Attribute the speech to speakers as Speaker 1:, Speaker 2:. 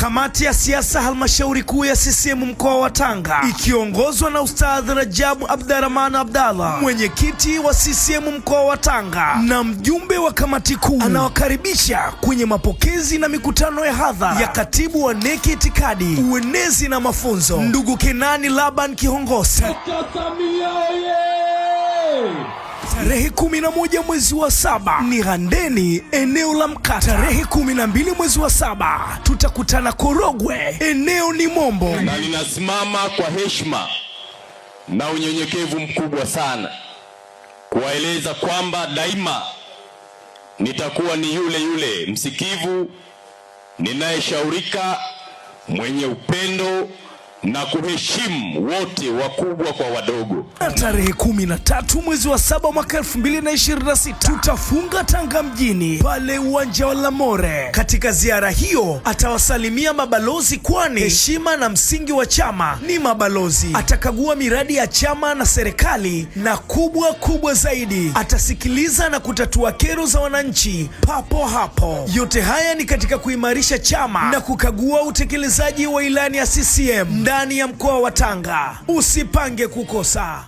Speaker 1: Kamati ya siasa halmashauri kuu ya CCM mkoa wa Tanga ikiongozwa na Ustadh Rajabu Abdurrahman Abdallah, mwenyekiti wa CCM mkoa wa Tanga na mjumbe wa kamati kuu, anawakaribisha kwenye mapokezi na mikutano ya hadhara ya katibu wa NEC itikadi, uenezi na mafunzo, ndugu Kenani Laban Kihongosi. Tarehe 11 mwezi wa 7 ni Handeni, eneo la Mkata. Tarehe 12 mwezi wa 7 tutakutana Korogwe, eneo ni Mombo.
Speaker 2: Na ninasimama kwa heshima na unyenyekevu mkubwa sana kuwaeleza kwamba daima nitakuwa ni yule msikivu, ninayeshaurika, mwenye upendo na kuheshimu wote, wakubwa kwa wadogo.
Speaker 1: Tarehe 13 mwezi wa 7 mwaka 2026 tutafunga Tanga mjini pale uwanja wa Lamore. Katika ziara hiyo atawasalimia mabalozi, kwani heshima na msingi wa chama ni mabalozi. Atakagua miradi ya chama na serikali, na kubwa zaidi atasikiliza na kutatua kero za wananchi papo hapo. Yote haya ni katika kuimarisha chama na kukagua utekelezaji wa ilani ya CCM ndani ya mkoa wa Tanga. Usipange kukosa.